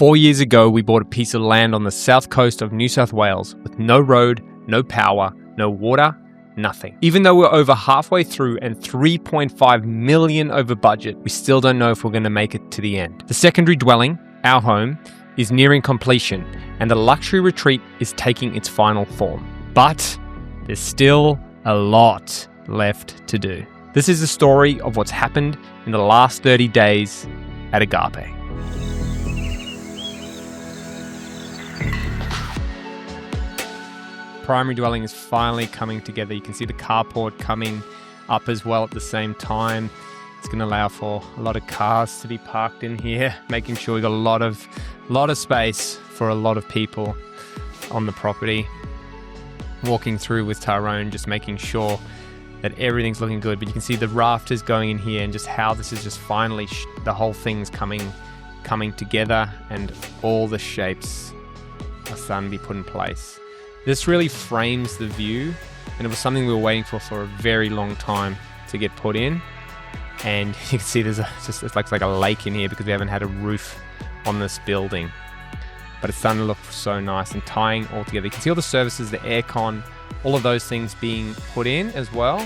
4 years ago, we bought a piece of land on the south coast of New South Wales with no road, no power, no water, nothing. Even though we're over halfway through and 3.5 million over budget, we still don't know if we're going to make it to the end. The secondary dwelling, our home, is nearing completion and the luxury retreat is taking its final form. But there's still a lot left to do. This is the story of what's happened in the last 30 days at Agape. Primary dwelling is finally coming together. You can see the carport coming up as well at the same time. It's going to allow for a lot of cars to be parked in here, making sure we got a lot of space for a lot of people on the property. Walking through with Tyrone, just making sure that everything's looking good. But you can see the rafters going in here and just how this is just finally the whole thing's coming together and all the shapes are starting to be put in place. This really frames the view, and it was something we were waiting for a very long time to get put in. And you can see there's it's like a lake in here because we haven't had a roof on this building. But it's starting to look so nice and tying all together. You can see all the services, the aircon, all of those things being put in as well.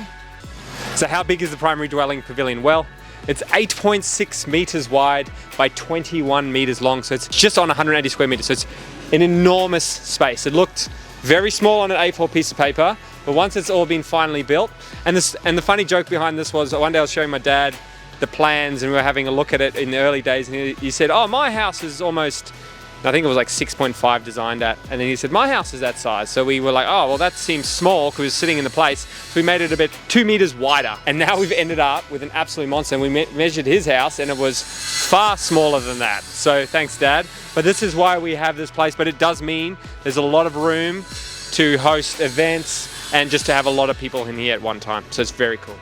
So how big is the primary dwelling pavilion? Well, it's 8.6 meters wide by 21 meters long. So it's just on 180 square meters. So it's an enormous space. It looked very small on an A4 piece of paper, but once it's all been finally built, and the funny joke behind this was one day I was showing my dad the plans and we were having a look at it in the early days, and he said, "Oh, my house is almost," I think it was like 6.5 designed at, and then he said, "My house is that size." So we were like, "Oh, well, that seems small," because it was sitting in the place. So we made it a bit 2 meters wider, and now we've ended up with an absolute monster. And we measured his house, and it was far smaller than that. So thanks, Dad. But this is why we have this place. But it does mean there's a lot of room to host events and just to have a lot of people in here at one time. So it's very cool.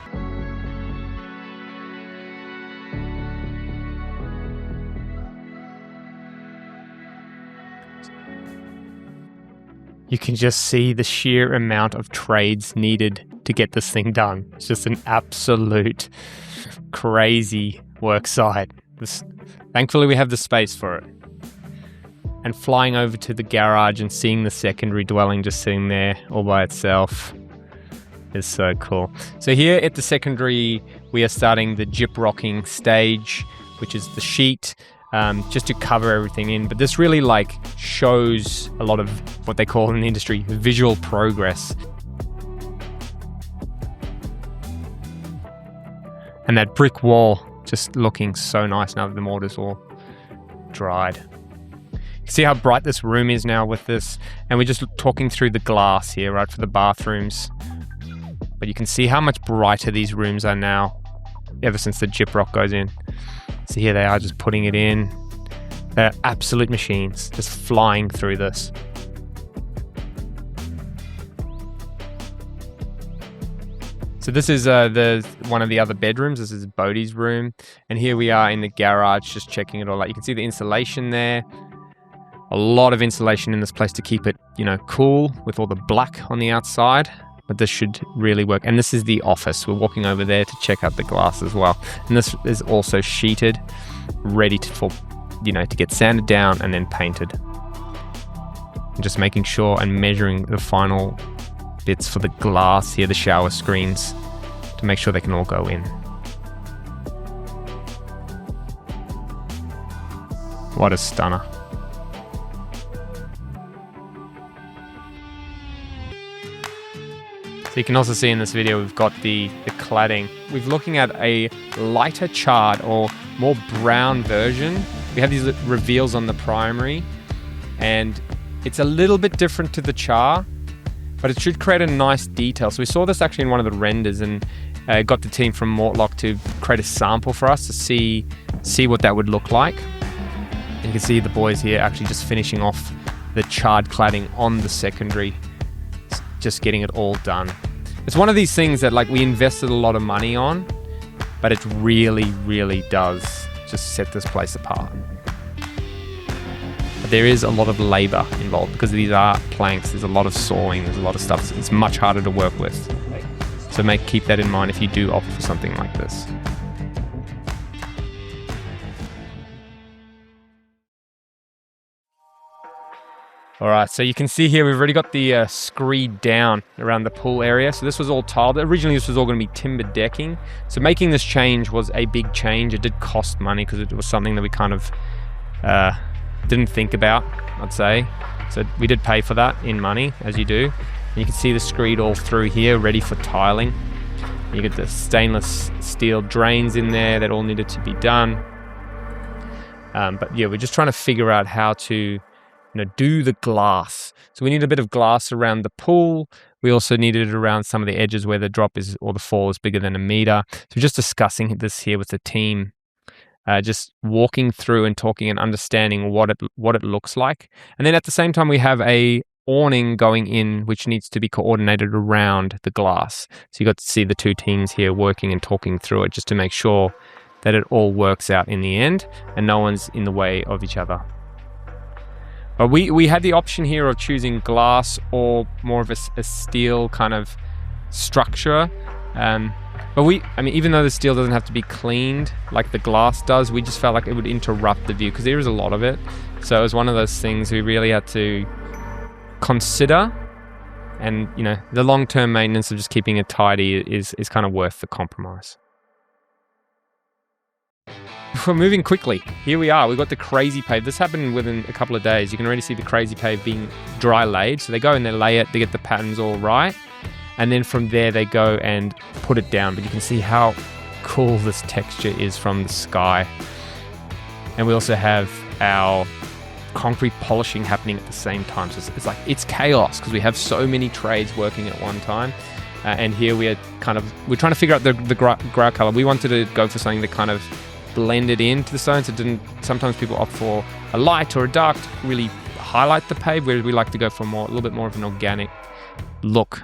You can just see the sheer amount of trades needed to get this thing done. It's just an absolute crazy work site. Thankfully, we have the space for it. And flying over to the garage and seeing the secondary dwelling just sitting there all by itself is so cool. So here at the secondary, we are starting the gyprocking stage, which is the sheet, just to cover everything in. But this really shows a lot of what they call in the industry visual progress. And that brick wall just looking so nice now that the mortar's all dried. You see how bright this room is now with this, and we're just talking through the glass here, right, for the bathrooms. But you can see how much brighter these rooms are now ever since the gyprock goes in. So here they are just putting it in. They're absolute machines, just flying through this. So this is one of the other bedrooms. This is Bodhi's room. And here we are in the garage just checking it all out. You can see the insulation there. A lot of insulation in this place to keep it, cool with all the black on the outside. But this should really work. And this is the office. We're walking over there to check out the glass as well. And this is also sheeted, ready to get sanded down and then painted. And just making sure and measuring the final bits for the glass here, the shower screens, to make sure they can all go in. What a stunner. So you can also see in this video, we've got the cladding. We're looking at a lighter charred or more brown version. We have these reveals on the primary, and it's a little bit different to the char, but it should create a nice detail. So we saw this actually in one of the renders, and got the team from Mortlock to create a sample for us to see what that would look like. And you can see the boys here actually just finishing off the charred cladding on the secondary, just getting it all done. It's one of these things that we invested a lot of money on, but it really, really does just set this place apart. But there is a lot of labor involved because these are planks. There's a lot of sawing. There's a lot of stuff. It's much harder to work with. So keep that in mind if you do opt for something like this. All right, so you can see here we've already got the screed down around the pool area. So this was all tiled. Originally, this was all going to be timber decking. So making this change was a big change. It did cost money because it was something that we kind of didn't think about, I'd say. So we did pay for that in money, as you do. And you can see the screed all through here, ready for tiling. You get the stainless steel drains in there that all needed to be done. But yeah, we're just trying to figure out how to do the glass. So we need a bit of glass around the pool. We also needed it around some of the edges where the drop is or the fall is bigger than 1 meter. So we're just discussing this here with the team, just walking through and talking and understanding what it looks like. And then at the same time, we have a awning going in, which needs to be coordinated around the glass. So you got to see the two teams here working and talking through it just to make sure that it all works out in the end and no one's in the way of each other. But we had the option here of choosing glass or more of a steel kind of structure. But even though the steel doesn't have to be cleaned like the glass does, we just felt like it would interrupt the view because there is a lot of it. So it was one of those things we really had to consider. And, the long-term maintenance of just keeping it tidy is kind of worth the compromise. We're moving quickly. Here we are. We've got the crazy pave. This happened within a couple of days. You can already see the crazy pave being dry laid. So they go and they lay it, they get the patterns all right. And then from there, they go and put it down. But you can see how cool this texture is from the sky. And we also have our concrete polishing happening at the same time. So it's chaos because we have so many trades working at one time. And here we're trying to figure out the grout color. We wanted to go for something that kind of blended into the stones. Sometimes people opt for a light or a dark to really highlight the pave, whereas we like to go for a little bit more of an organic look.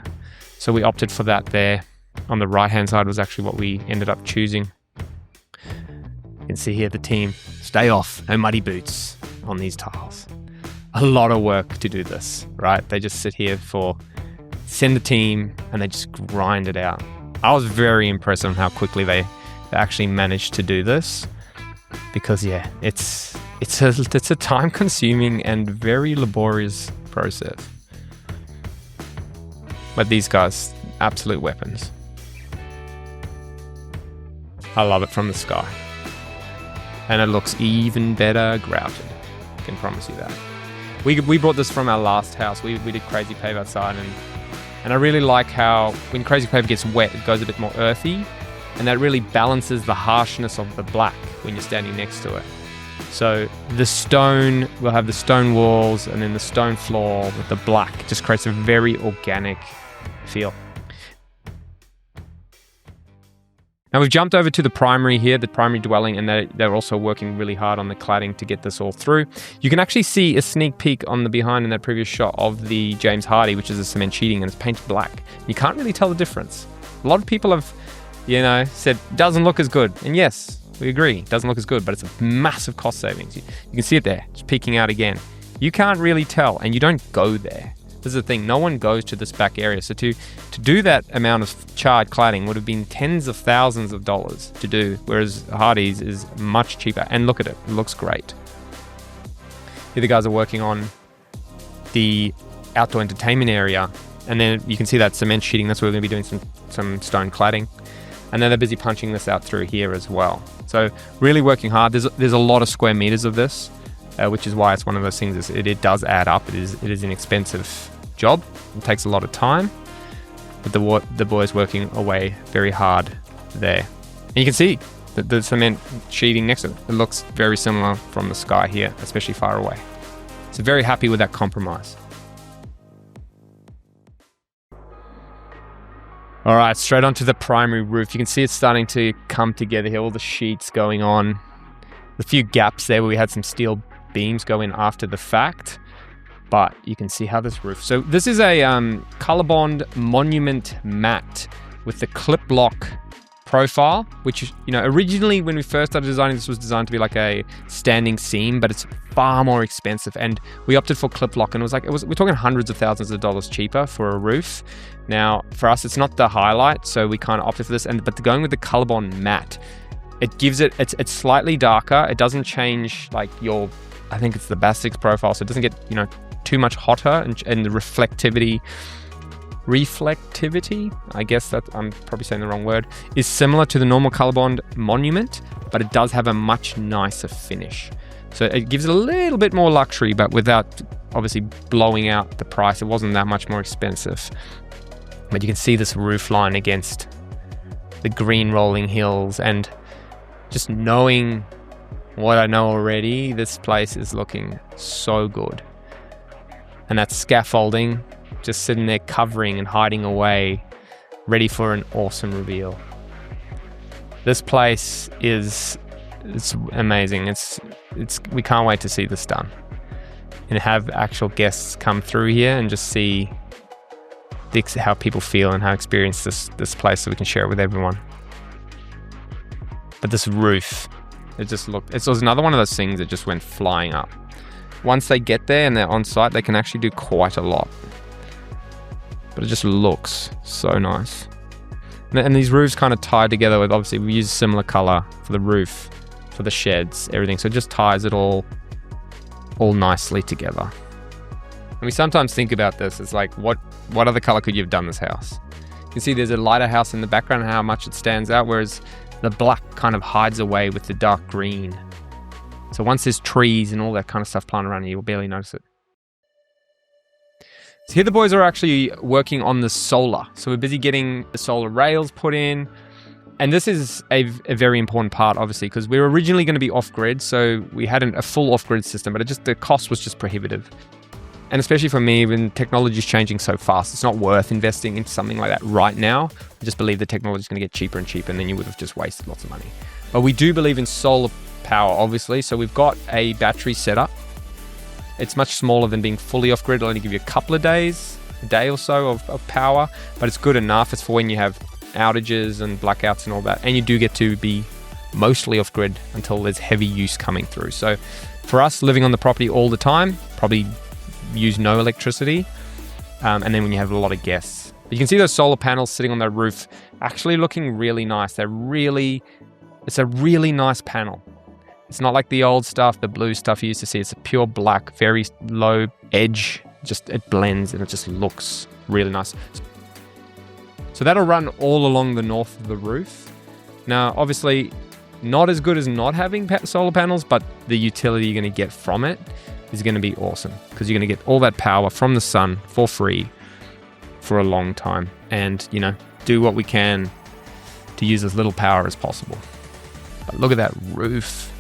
So we opted for that there. On the right-hand side was actually what we ended up choosing. You can see here the team, stay off, no muddy boots on these tiles. A lot of work to do this, right? They just sit here send the team and they just grind it out. I was very impressed on how quickly they actually managed to do this because it's a time-consuming and very laborious process. But these guys, absolute weapons. I love it from the sky. And it looks even better grouted. I can promise you that. We brought this from our last house. We did crazy pave outside and I really like how when crazy pave gets wet, it goes a bit more earthy. And that really balances the harshness of the black when you're standing next to it. So the stone, we'll have the stone walls and then the stone floor with the black. It just creates a very organic feel. Now we've jumped over to the primary here, the primary dwelling, and they're also working really hard on the cladding to get this all through. You can actually see a sneak peek on the behind in that previous shot of the James Hardie, which is a cement sheeting and it's painted black. You can't really tell the difference. A lot of people have said doesn't look as good. And yes, we agree, doesn't look as good, but it's a massive cost savings. You can see it there, just peeking out again. You can't really tell, and you don't go there. This is the thing, no one goes to this back area. So to do that amount of charred cladding would have been tens of thousands of dollars to do, whereas Hardie's is much cheaper. And look at it, it looks great. Here the guys are working on the outdoor entertainment area. And then you can see that cement sheeting, that's where we're gonna be doing some stone cladding. And then they're busy punching this out through here as well. So really working hard. There's a lot of square meters of this, which is why it's one of those things. It does add up. It is an expensive job. It takes a lot of time, but the boys working away very hard there. And you can see the cement sheeting next to it. It looks very similar from the sky here, especially far away. So very happy with that compromise. All right, straight onto the primary roof. You can see it's starting to come together here, all the sheets going on. A few gaps there where we had some steel beams go in after the fact, but you can see how this roof. So this is a ColourBond Monument Matte with the clip lock profile, which, originally when we first started designing, this was designed to be like a standing seam, but it's far more expensive. And we opted for clip lock, and we're talking hundreds of thousands of dollars cheaper for a roof. Now, for us, it's not the highlight, so we kind of opted for this. But going with the ColourBond Matte, it gives it's slightly darker. It doesn't change like I think it's the Bastix profile, so it doesn't get, too much hotter, and the reflectivity, I guess that I'm probably saying the wrong word, is similar to the normal COLORBOND Monument, but it does have a much nicer finish. So it gives it a little bit more luxury, but without obviously blowing out the price. It wasn't that much more expensive. But you can see this roof line against the green rolling hills, and just knowing what I know already, this place is looking so good. And that scaffolding just sitting there covering and hiding away, ready for an awesome reveal. This place it's amazing. We can't wait to see this done and have actual guests come through here and just see how people feel and how experience this place, so we can share it with everyone. But this roof, it was another one of those things that just went flying up. Once they get there and they're on site, they can actually do quite a lot. But it just looks so nice. And these roofs kind of tied together with, obviously we use a similar color for the roof, for the sheds, everything. So it just ties it all nicely together. And we sometimes think about this as like, what other color could you have done this house? You can see there's a lighter house in the background and how much it stands out, whereas the black kind of hides away with the dark green. So once there's trees and all that kind of stuff planted around you, you'll barely notice it. So here the boys are actually working on the solar. So we're busy getting the solar rails put in. And this is a very important part, obviously, because we were originally going to be off-grid. So we had a full off-grid system, but the cost was just prohibitive. And especially for me, when technology is changing so fast, it's not worth investing into something like that right now. I just believe the technology is going to get cheaper and cheaper, and then you would have just wasted lots of money. But we do believe in solar power, obviously. So we've got a battery setup. It's much smaller than being fully off-grid. It'll only give you a couple of days, a day or so of power, but it's good enough. It's for when you have outages and blackouts and all that. And you do get to be mostly off-grid until there's heavy use coming through. So for us, living on the property all the time, probably use no electricity. And then when you have a lot of guests, you can see those solar panels sitting on the roof actually looking really nice. It's a really nice panel. It's not like the old stuff, the blue stuff you used to see. It's a pure black, very low edge. It blends and it just looks really nice. So that'll run all along the north of the roof. Now, obviously, not as good as not having solar panels, but the utility you're going to get from it is going to be awesome, because you're going to get all that power from the sun for free for a long time, and do what we can to use as little power as possible. But look at that roof.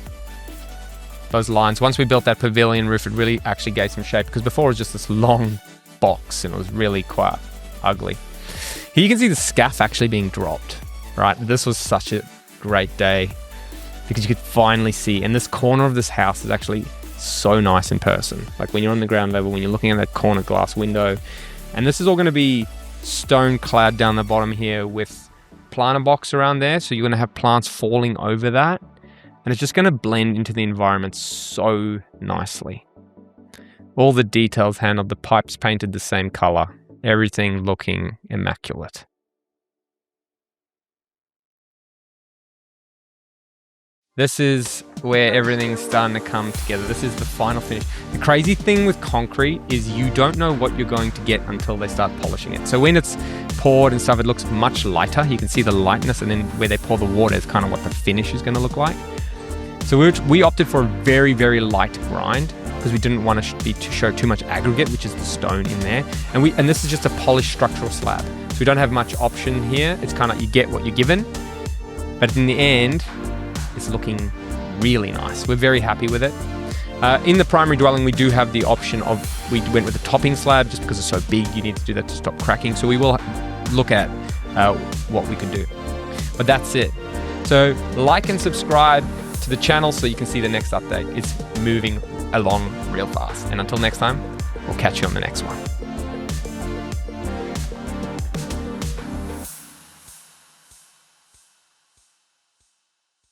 Those lines. Once we built that pavilion roof, it really actually gave some shape, because before it was just this long box and it was really quite ugly. Here you can see the scaff actually being dropped, right? This was such a great day because you could finally see, and this corner of this house is actually so nice in person. Like when you're on the ground level, when you're looking at that corner glass window, and this is all going to be stone clad down the bottom here with planter box around there. So you're going to have plants falling over that. And it's just going to blend into the environment so nicely. All the details handled, the pipes painted the same color, everything looking immaculate. This is where everything's starting to come together. This is the final finish. The crazy thing with concrete is you don't know what you're going to get until they start polishing it. So when it's poured and stuff, it looks much lighter. You can see the lightness, and then where they pour the water is kind of what the finish is going to look like. So we opted for a very, very light grind because we didn't want to show too much aggregate, which is the stone in there. And this is just a polished structural slab. So we don't have much option here. It's kind of, you get what you're given. But in the end, it's looking really nice. We're very happy with it. In the primary dwelling, we do have the option of, we went with a topping slab just because it's so big, you need to do that to stop cracking. So we will look at what we can do. But that's it. So like and subscribe to the channel so you can see the next update. It's moving along real fast. And until next time, we'll catch you on the next one.